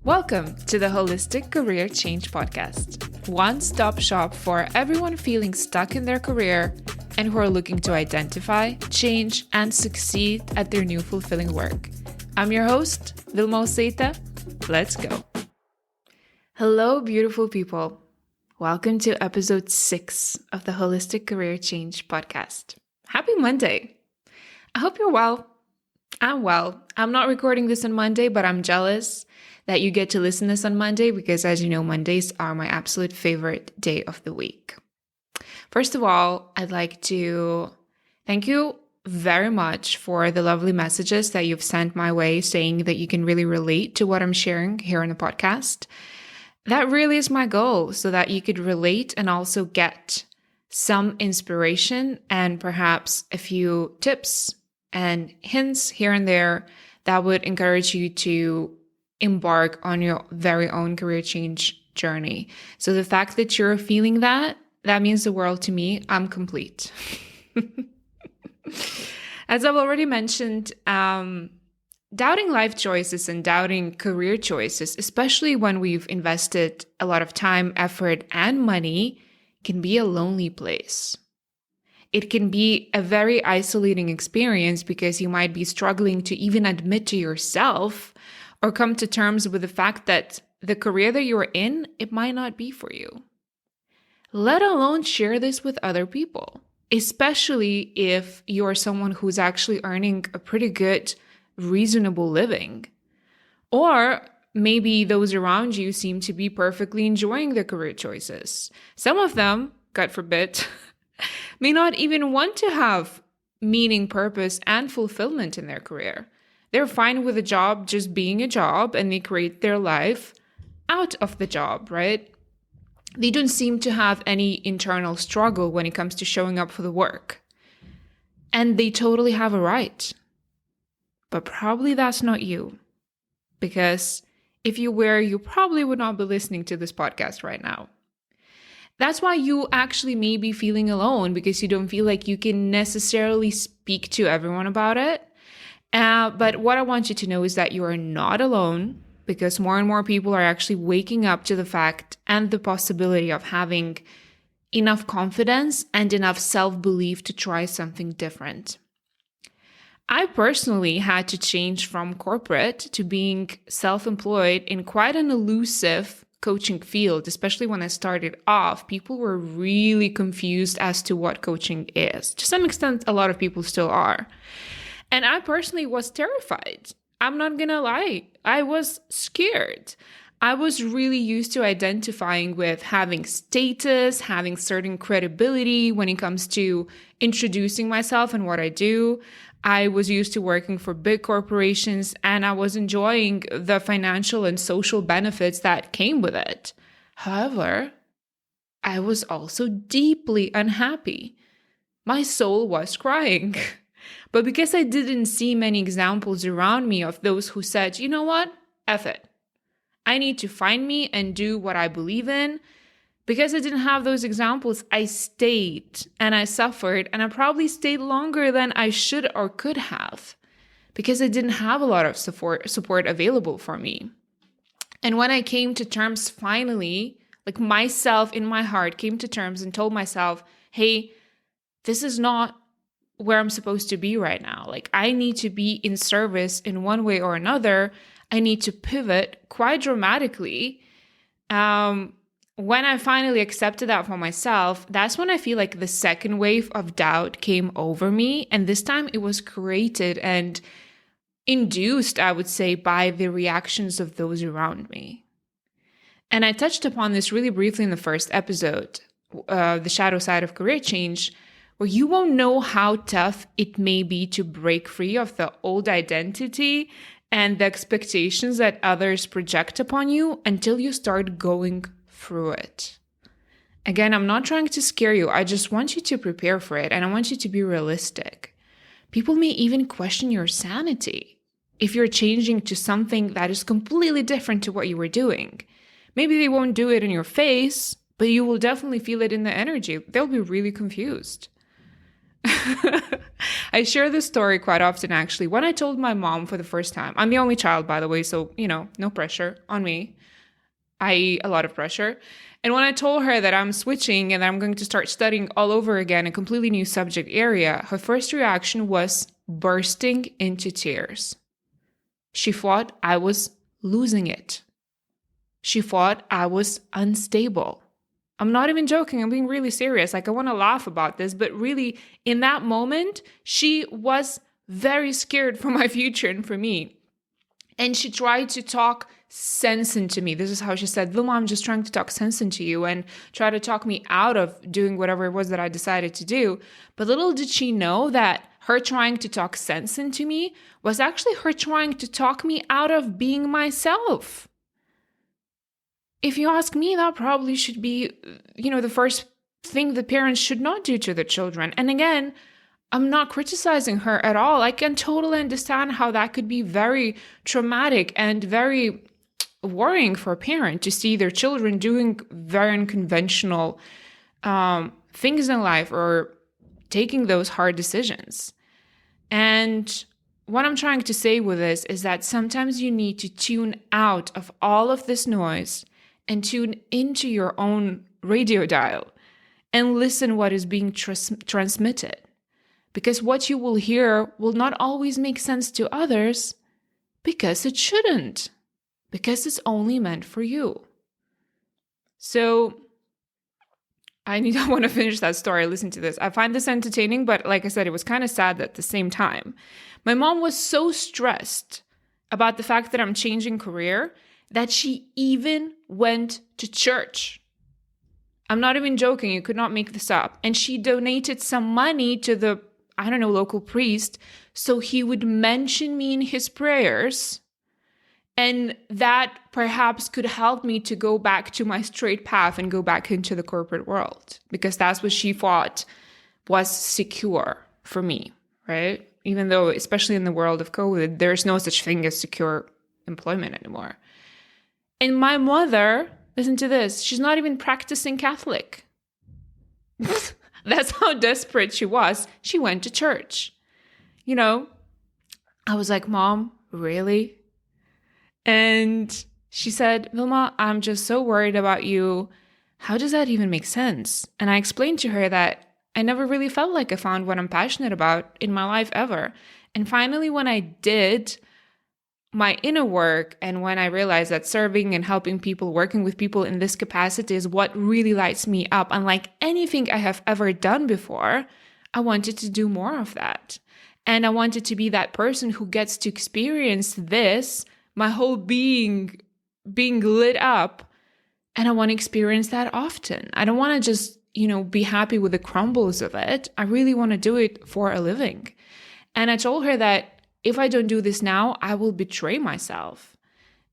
Welcome to the Holistic Career Change Podcast, one-stop shop for everyone feeling stuck in their career and who are looking to identify, change, and succeed at their new fulfilling work. I'm your host, Vilma. Let's go. Hello, beautiful people. Welcome to episode 6 of the Holistic Career Change Podcast. Happy Monday. I hope you're well. I'm well. I'm not recording this on Monday, but I'm jealous that you get to listen to this on Monday because, as you know, Mondays are my absolute favorite day of the week. First of all, I'd like to thank you very much for the lovely messages that you've sent my way saying that you can really relate to what I'm sharing here on the podcast. That really is my goal, so that you could relate and also get some inspiration and perhaps a few tips and hints here and there that would encourage you to embark on your very own career change journey. So the fact that you're feeling that means the world to me. I'm complete. As I've already mentioned, doubting life choices and doubting career choices, especially when we've invested a lot of time, effort, and money, can be a lonely place. It can be a very isolating experience because you might be struggling to even admit to yourself or come to terms with the fact that the career that you're in, it might not be for you. Let alone share this with other people, especially if you're someone who's actually earning a pretty good, reasonable living. Or maybe those around you seem to be perfectly enjoying their career choices. Some of them, God forbid, may not even want to have meaning, purpose, and fulfillment in their career. They're fine with a job just being a job, and they create their life out of the job, right? They don't seem to have any internal struggle when it comes to showing up for the work. And they totally have a right. But probably that's not you. Because if you were, you probably would not be listening to this podcast right now. That's why you actually may be feeling alone, because you don't feel like you can necessarily speak to everyone about it. But what I want you to know is that you are not alone, because more and more people are actually waking up to the fact and the possibility of having enough confidence and enough self-belief to try something different. I personally had to change from corporate to being self-employed in quite an elusive coaching field. Especially when I started off, people were really confused as to what coaching is. To some extent, a lot of people still are. And I personally was terrified. I'm not gonna lie. I was scared. I was really used to identifying with having status, having certain credibility when it comes to introducing myself and what I do. I was used to working for big corporations, and I was enjoying the financial and social benefits that came with it. However, I was also deeply unhappy. My soul was crying. But because I didn't see many examples around me of those who said, you know what, F it. I need to find me and do what I believe in. Because I didn't have those examples, I stayed and I suffered, and I probably stayed longer than I should or could have, because I didn't have a lot of support available for me. And when I came to terms finally, like myself in my heart came to terms and told myself, hey, this is not where I'm supposed to be right now. Like, I need to be in service in one way or another. I need to pivot quite dramatically. When I finally accepted that for myself, that's when I feel like the second wave of doubt came over me. And this time it was created and induced, I would say, by the reactions of those around me. And I touched upon this really briefly in the first episode, the shadow side of career change, where you won't know how tough it may be to break free of the old identity and the expectations that others project upon you until you start going through it. Again, I'm not trying to scare you. I just want you to prepare for it, and I want you to be realistic. People may even question your sanity if you're changing to something that is completely different to what you were doing. Maybe they won't do it in your face, but you will definitely feel it in the energy. They'll be really confused. I share this story quite often, actually. When I told my mom for the first time, I'm the only child, by the way, so, no pressure on me, i.e., a lot of pressure. And when I told her that I'm switching and I'm going to start studying all over again, a completely new subject area, her first reaction was bursting into tears. She thought I was losing it. She thought I was unstable. I'm not even joking. I'm being really serious. Like, I want to laugh about this, but really, in that moment, she was very scared for my future and for me. And she tried to talk sense into me. This is how she said, Vilma, I'm just trying to talk sense into you and try to talk me out of doing whatever it was that I decided to do. But little did she know that her trying to talk sense into me was actually her trying to talk me out of being myself. If you ask me, that probably should be, the first thing the parents should not do to their children. And again, I'm not criticizing her at all. I can totally understand how that could be very traumatic and very worrying for a parent to see their children doing very unconventional things in life or taking those hard decisions. And what I'm trying to say with this is that sometimes you need to tune out of all of this noise and tune into your own radio dial and listen what is being transmitted. Because what you will hear will not always make sense to others because it shouldn't, because it's only meant for you. So I want to finish that story. Listen to this. I find this entertaining, but like I said, it was kind of sad at the same time. My mom was so stressed about the fact that I'm changing career that she even went to church. I'm not even joking. You could not make this up. And she donated some money to the local priest, so he would mention me in his prayers, and that perhaps could help me to go back to my straight path and go back into the corporate world, because that's what she thought was secure for me, right? Even though, especially in the world of COVID, there's no such thing as secure employment anymore. And my mother, listen to this, she's not even practicing Catholic. That's how desperate she was. She went to church. I was like, Mom, really? And she said, Vilma, I'm just so worried about you. How does that even make sense? And I explained to her that I never really felt like I found what I'm passionate about in my life ever. And finally, when I did my inner work, and when I realized that serving and helping people, working with people in this capacity is what really lights me up, unlike anything I have ever done before, I wanted to do more of that. And I wanted to be that person who gets to experience this, my whole being lit up. And I want to experience that often. I don't want to just, be happy with the crumbles of it. I really want to do it for a living. And I told her that if I don't do this now, I will betray myself.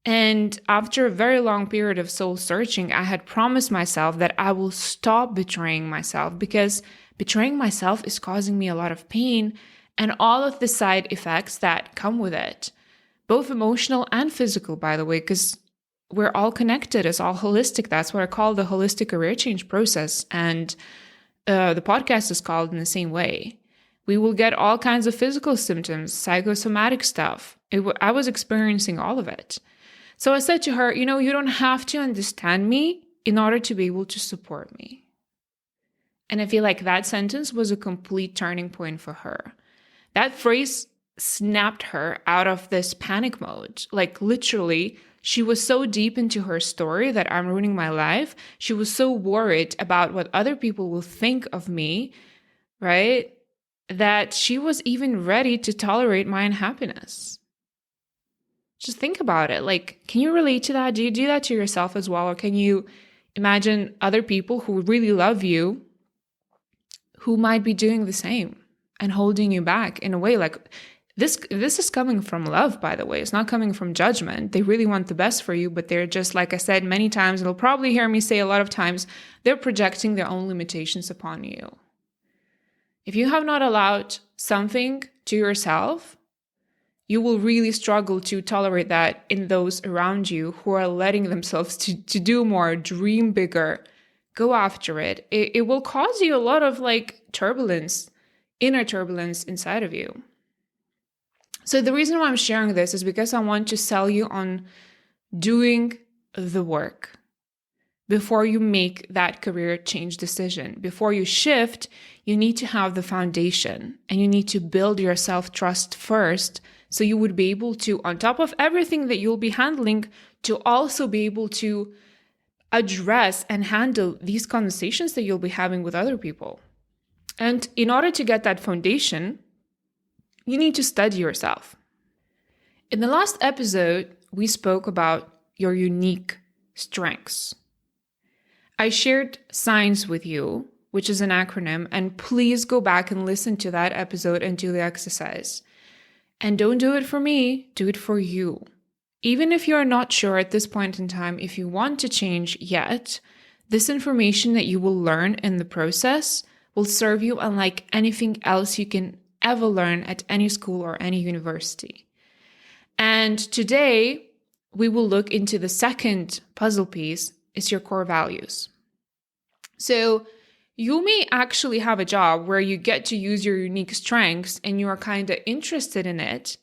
And after a very long period of soul searching, I had promised myself that I will stop betraying myself, because betraying myself is causing me a lot of pain and all of the side effects that come with it, both emotional and physical, by the way, because we're all connected. It's all holistic. That's what I call the holistic career change process. And the podcast is called in the same way. We will get all kinds of physical symptoms, psychosomatic stuff. I was experiencing all of it. So I said to her, you don't have to understand me in order to be able to support me. And I feel like that sentence was a complete turning point for her. That phrase snapped her out of this panic mode. Like, literally, she was so deep into her story that I'm ruining my life. She was so worried about what other people will think of me, right? That she was even ready to tolerate my unhappiness. Just think about it. Like, can you relate to that? Do you do that to yourself as well? Or can you imagine other people who really love you who might be doing the same and holding you back in a way? Like, this is coming from love, by the way. It's not coming from judgment. They really want the best for you, but they're just, like I said many times, and you'll probably hear me say a lot of times, they're projecting their own limitations upon you. If you have not allowed something to yourself, you will really struggle to tolerate that in those around you who are letting themselves to do more, dream bigger, go after it. It will cause you a lot of turbulence inner turbulence inside of you. So the reason why I'm sharing this is because I want to sell you on doing the work before you make that career change decision. Before you shift, you need to have the foundation and you need to build your self-trust first, so you would be able to, on top of everything that you'll be handling, to also be able to address and handle these conversations that you'll be having with other people. And in order to get that foundation, you need to study yourself. In the last episode, we spoke about your unique strengths. I shared SIGNS with you, which is an acronym, and please go back and listen to that episode and do the exercise. And don't do it for me, do it for you. Even if you're not sure at this point in time if you want to change yet, this information that you will learn in the process will serve you unlike anything else you can ever learn at any school or any university. And today, we will look into the second puzzle piece, is your core values. So you may actually have a job where you get to use your unique strengths and you are kind of interested in it.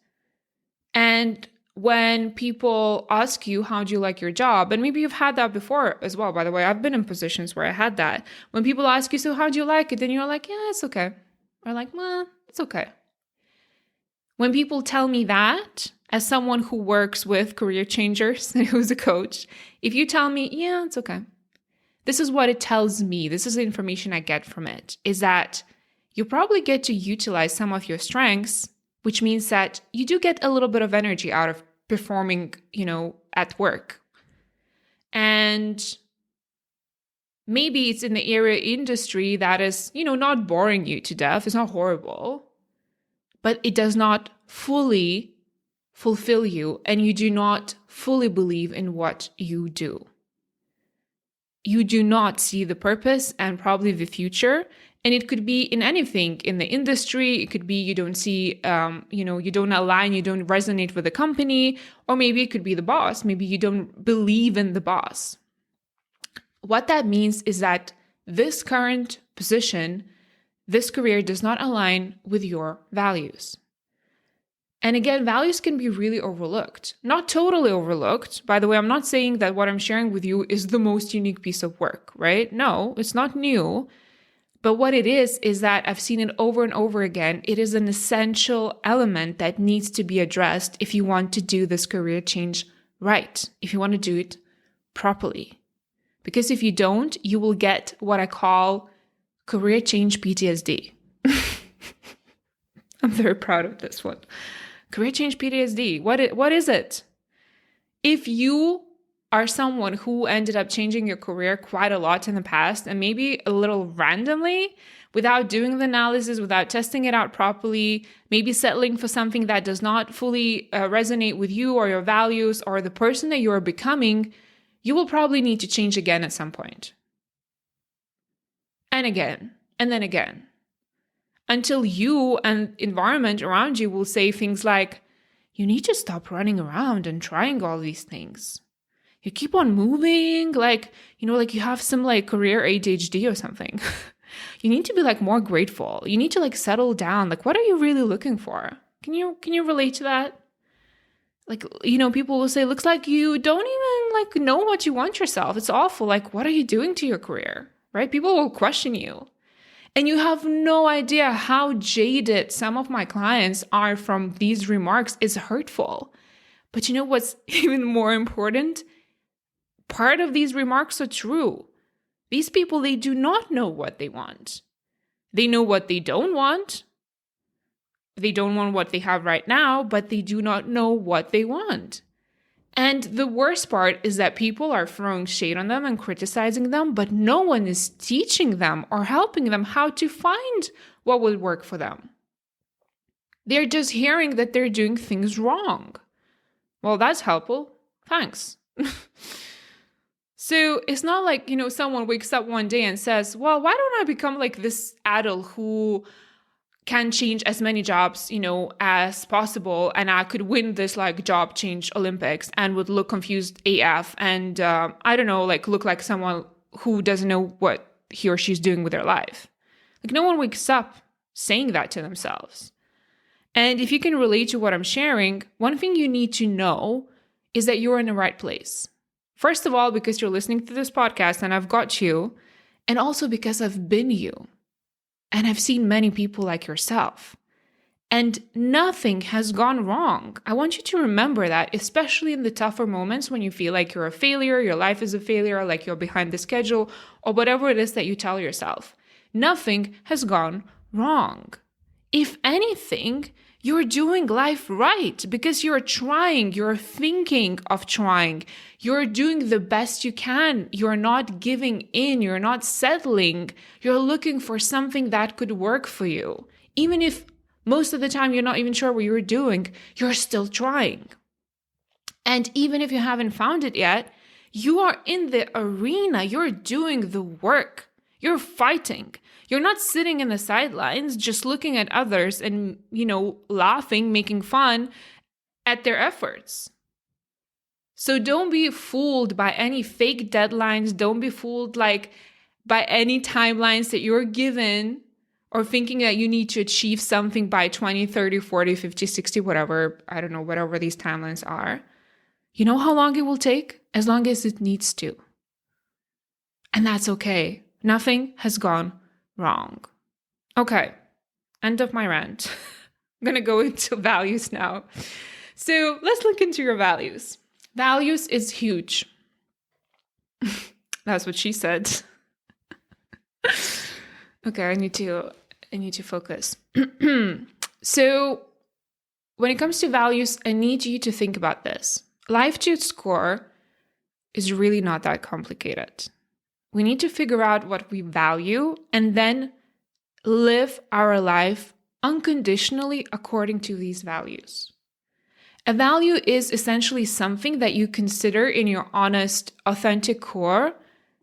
And when people ask you, how do you like your job? And maybe you've had that before as well. By the way, I've been in positions where I had that. When people ask you, so how do you like it? Then you're like, yeah, it's okay. Or like, well, it's okay. When people tell me that, as someone who works with career changers and who's a coach, if you tell me, yeah, it's okay. This is what it tells me. This is the information I get from it, is that you probably get to utilize some of your strengths, which means that you do get a little bit of energy out of performing, at work. And maybe it's in the area industry that is, not boring you to death. It's not horrible, but it does not fully fulfill you and you do not fully believe in what you do. You do not see the purpose and probably the future. And it could be in anything in the industry. It could be you don't see, you don't align, you don't resonate with the company, or maybe it could be the boss. Maybe you don't believe in the boss. What that means is that this current position, this career does not align with your values. And again, values can be really overlooked. Not totally overlooked. By the way, I'm not saying that what I'm sharing with you is the most unique piece of work, right? No, it's not new. But what it is that I've seen it over and over again. It is an essential element that needs to be addressed if you want to do this career change right, if you want to do it properly. Because if you don't, you will get what I call career change PTSD. I'm very proud of this one. Career change PTSD. What is it? If you are someone who ended up changing your career quite a lot in the past and maybe a little randomly, without doing the analysis, without testing it out properly, maybe settling for something that does not fully resonate with you or your values or the person that you are becoming, you will probably need to change again at some point. And again, and then again. Until you and environment around you will say things like, you need to stop running around and trying all these things. You keep on moving, like you have some career ADHD or something. You need to be more grateful. You need to settle down. What are you really looking for? Can you relate to that? People will say, looks like you don't even know what you want yourself. It's awful. What are you doing to your career? Right? People will question you. And you have no idea how jaded some of my clients are from these remarks. It's hurtful. But you know what's even more important? Part of these remarks are true. These people, they do not know what they want. They know what they don't want. They don't want what they have right now, but they do not know what they want. And the worst part is that people are throwing shade on them and criticizing them, but no one is teaching them or helping them how to find what would work for them. They're just hearing that they're doing things wrong. Well, that's helpful. Thanks. So it's not like, someone wakes up one day and says, well, why don't I become this adult who can change as many jobs, as possible. And I could win this job change Olympics and would look confused AF. And I don't know, look like someone who doesn't know what he or she's doing with their life. No one wakes up saying that to themselves. And if you can relate to what I'm sharing, one thing you need to know is that you're in the right place. First of all, because you're listening to this podcast and I've got you, and also because I've been you. And I've seen many people like yourself. And nothing has gone wrong. I want you to remember that, especially in the tougher moments when you feel like you're a failure, your life is a failure, like you're behind the schedule, or whatever it is that you tell yourself. Nothing has gone wrong. If anything, you're doing life right because you're trying, you're thinking of trying, you're doing the best you can, you're not giving in, you're not settling, you're looking for something that could work for you. Even if most of the time you're not even sure what you're doing, you're still trying. And even if you haven't found it yet, you are in the arena, you're doing the work, you're fighting. You're not sitting in the sidelines just looking at others and, laughing, making fun at their efforts. So don't be fooled by any fake deadlines. Don't be fooled by any timelines that you're given or thinking that you need to achieve something by 20, 30, 40, 50, 60, whatever. I don't know, whatever these timelines are. You know how long it will take? As long as it needs to. And that's okay. Nothing has gone wrong. Okay, end of my rant. I'm going to go into values now. So let's look into your values. Values is huge. That's what she said. Okay, I need to focus. So when it comes to values, I need you to think about this. Life to its core is really not that complicated. We need to figure out what we value and then live our life unconditionally according to these values. A value is essentially something that you consider in your honest, authentic core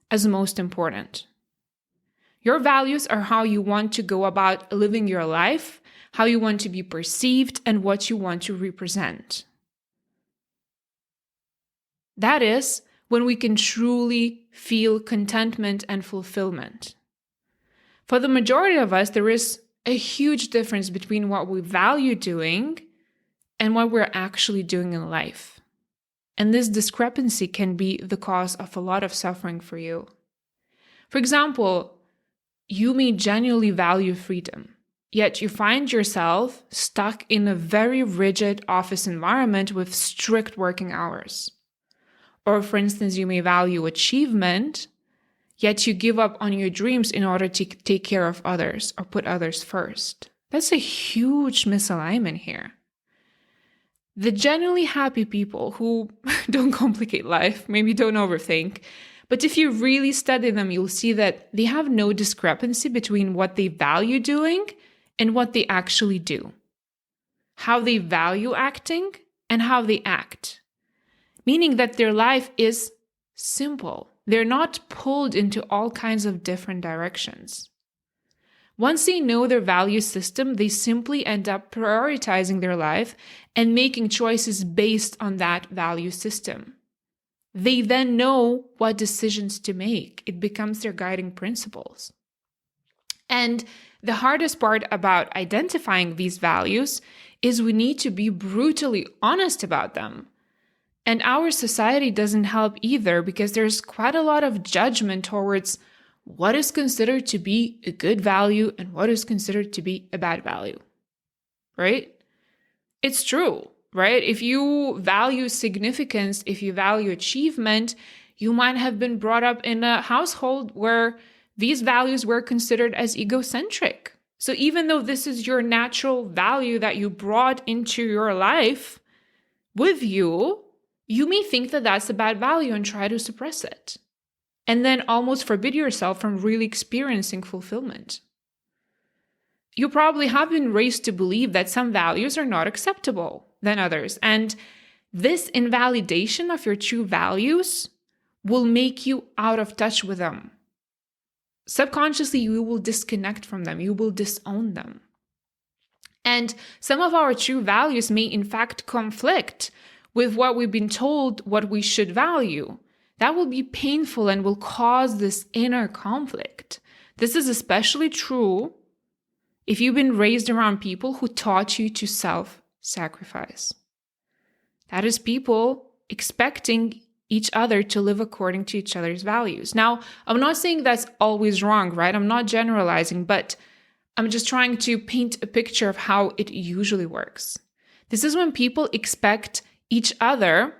as most important. Your values are how you want to go about living your life, how you want to be perceived, and what you want to represent. That is when we can truly feel contentment and fulfillment. For the majority of us, there is a huge difference between what we value doing and what we're actually doing in life. And this discrepancy can be the cause of a lot of suffering for you. For example, you may genuinely value freedom, yet you find yourself stuck in a very rigid office environment with strict working hours. Or, for instance, you may value achievement, yet you give up on your dreams in order to take care of others or put others first. That's a huge misalignment here. The genuinely happy people who don't complicate life, maybe don't overthink, but if you really study them, you'll see that they have no discrepancy between what they value doing and what they actually do. How they value acting and how they act. Meaning that their life is simple. They're not pulled into all kinds of different directions. Once they know their value system, they simply end up prioritizing their life and making choices based on that value system. They then know what decisions to make. It becomes their guiding principles. And the hardest part about identifying these values is we need to be brutally honest about them. And our society doesn't help either because there's quite a lot of judgment towards what is considered to be a good value and what is considered to be a bad value, right? It's true, right? If you value significance, if you value achievement, you might have been brought up in a household where these values were considered as egocentric. So even though this is your natural value that you brought into your life with you, you may think that that's a bad value and try to suppress it. And then almost forbid yourself from really experiencing fulfillment. You probably have been raised to believe that some values are not acceptable than others. And this invalidation of your true values will make you out of touch with them. Subconsciously, you will disconnect from them. You will disown them. And some of our true values may in fact conflict with what we've been told what we should value. That will be painful and will cause this inner conflict. This is especially true if you've been raised around people who taught you to self-sacrifice. That is people expecting each other to live according to each other's values. Now, I'm not saying that's always wrong, right? I'm not generalizing, but I'm just trying to paint a picture of how it usually works. This is when people expect each other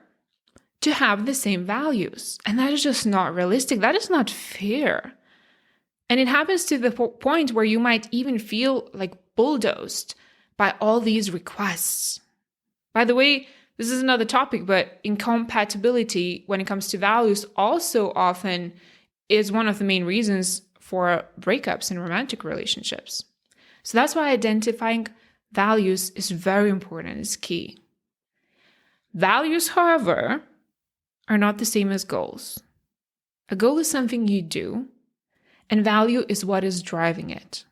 to have the same values. And that is just not realistic. That is not fair. And it happens to the point where you might even feel like bulldozed by all these requests. By the way, this is another topic, but incompatibility when it comes to values also often is one of the main reasons for breakups in romantic relationships. So that's why identifying values is very important, it's key. Values, however, are not the same as goals. A goal is something you do, and value is what is driving it.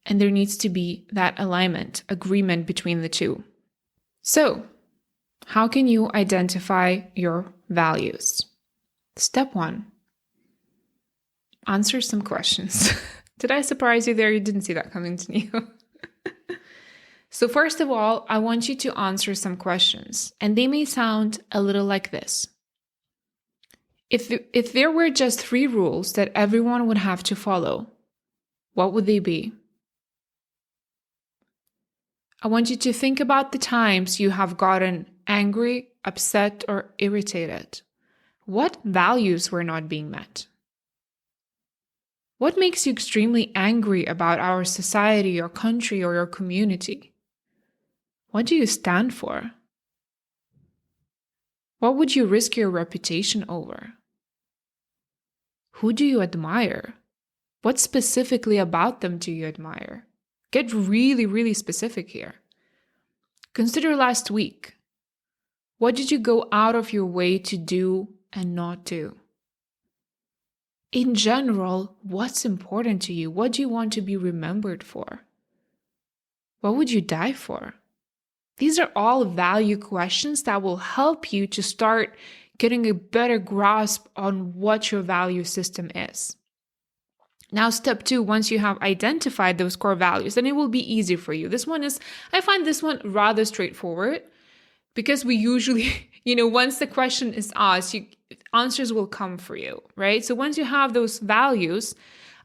And there needs to be that alignment, agreement between the two. So, how can you identify your values? Step 1. Answer some questions. Did I surprise you there? You didn't see that coming to you. So first of all, I want you to answer some questions, and they may sound a little like this. If there were just 3 rules that everyone would have to follow, what would they be? I want you to think about the times you have gotten angry, upset, or irritated. What values were not being met? What makes you extremely angry about our society, your country, or your community? What do you stand for? What would you risk your reputation over? Who do you admire? What specifically about them do you admire? Get really, really specific here. Consider last week. What did you go out of your way to do and not do? In general, what's important to you? What do you want to be remembered for? What would you die for? These are all value questions that will help you to start getting a better grasp on what your value system is. Now, step 2, once you have identified those core values, then it will be easy for you. I find this one rather straightforward because we usually, once the question is asked, answers will come for you, right? So once you have those values,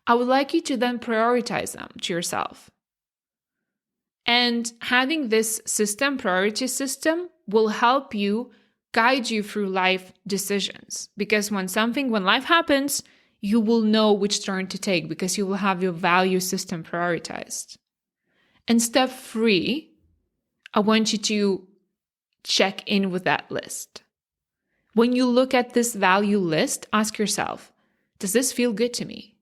I would like you to then prioritize them to yourself. And having this priority system, will help you guide you through life decisions. Because when life happens, you will know which turn to take because you will have your value system prioritized. And step 3, I want you to check in with that list. When you look at this value list, ask yourself, does this feel good to me?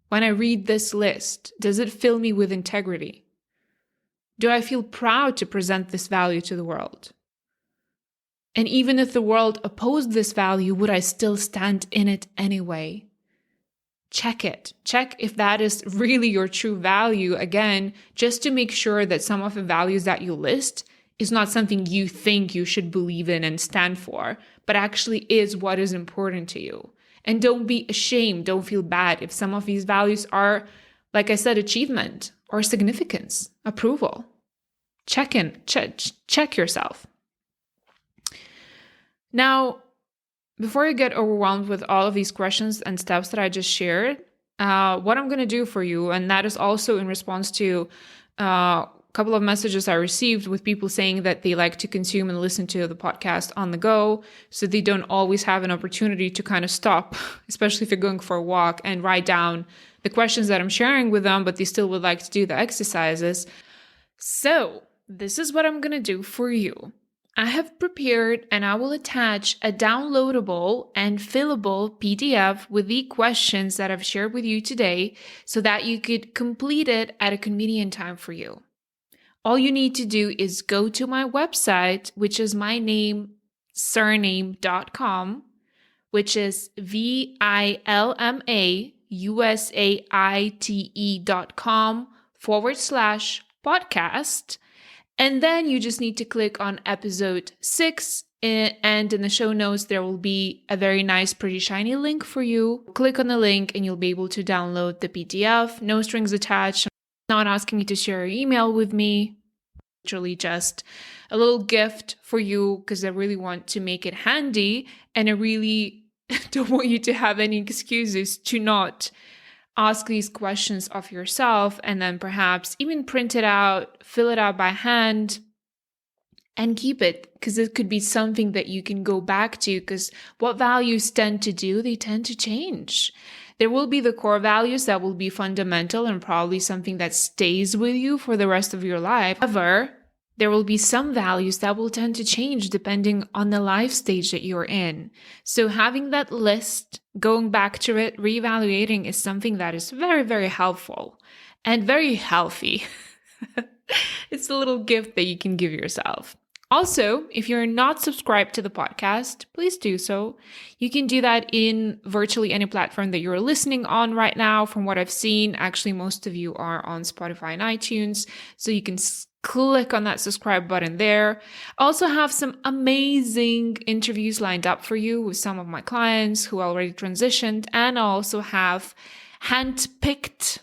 When I read this list, does it fill me with integrity? Do I feel proud to present this value to the world? And even if the world opposed this value, would I still stand in it anyway? Check it. Check if that is really your true value, again, just to make sure that some of the values that you list is not something you think you should believe in and stand for, but actually is what is important to you. And don't be ashamed, don't feel bad if some of these values are, like I said, achievement or significance, approval. Check yourself. Now, before you get overwhelmed with all of these questions and steps that I just shared, what I'm going to do for you, and that is also in response to a couple of messages I received with people saying that they like to consume and listen to the podcast on the go, so they don't always have an opportunity to kind of stop, especially if you're going for a walk, and write down the questions that I'm sharing with them, but they still would like to do the exercises. So this is what I'm going to do for you. I have prepared and I will attach a downloadable and fillable PDF with the questions that I've shared with you today so that you could complete it at a convenient time for you. All you need to do is go to my website, which is my name, surname.com, which is vilmausaite.com/podcast. And then you just need to click on episode 6 And in the show notes, there will be a very nice, pretty shiny link for you. Click on the link and you'll be able to download the PDF. No strings attached. I'm not asking you to share your email with me. Literally just a little gift for you because I really want to make it handy. And I really don't want you to have any excuses to not ask these questions of yourself and then perhaps even print it out, fill it out by hand, and keep it, because it could be something that you can go back to, because what values tend to do, they tend to change. There will be the core values that will be fundamental and probably something that stays with you for the rest of your life. However, there will be some values that will tend to change depending on the life stage that you're in. So having that list, going back to it, reevaluating is something that is very, very helpful and very healthy. It's a little gift that you can give yourself. Also, if you're not subscribed to the podcast, please do so. You can do that in virtually any platform that you're listening on right now. From what I've seen, actually, most of you are on Spotify and iTunes. So you can click on that subscribe button there. I also have some amazing interviews lined up for you with some of my clients who already transitioned. And I also have handpicked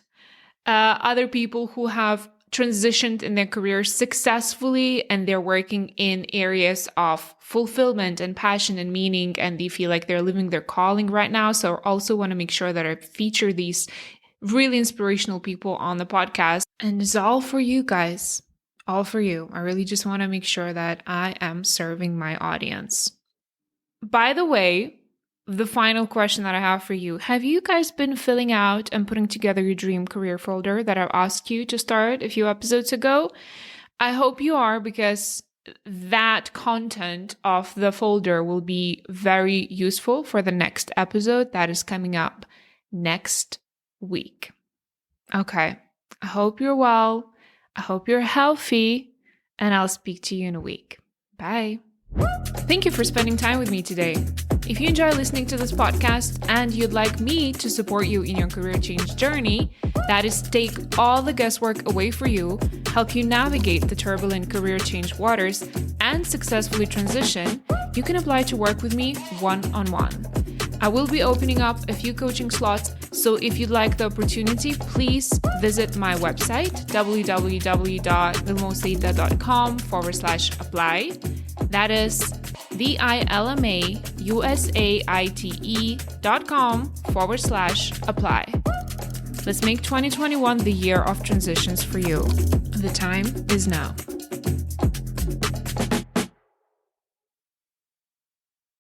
other people who have transitioned in their careers successfully, and they're working in areas of fulfillment and passion and meaning, and they feel like they're living their calling right now. So I also want to make sure that I feature these really inspirational people on the podcast. And it's all for you guys, all for you. I really just want to make sure that I am serving my audience. By the way, the final question that I have for you, have you guys been filling out and putting together your dream career folder that I asked you to start a few episodes ago? I hope you are, because that content of the folder will be very useful for the next episode that is coming up next week. Okay, I hope you're well. I hope you're healthy, and I'll speak to you in a week. Bye. Thank you for spending time with me today. If you enjoy listening to this podcast and you'd like me to support you in your career change journey, that is, take all the guesswork away for you, help you navigate the turbulent career change waters, and successfully transition, you can apply to work with me one-on-one. I will be opening up a few coaching slots, so if you'd like the opportunity, please visit my website, www.vilmausate.com/apply. That is vilmausate.com/apply. Let's make 2021 the year of transitions for you. The time is now.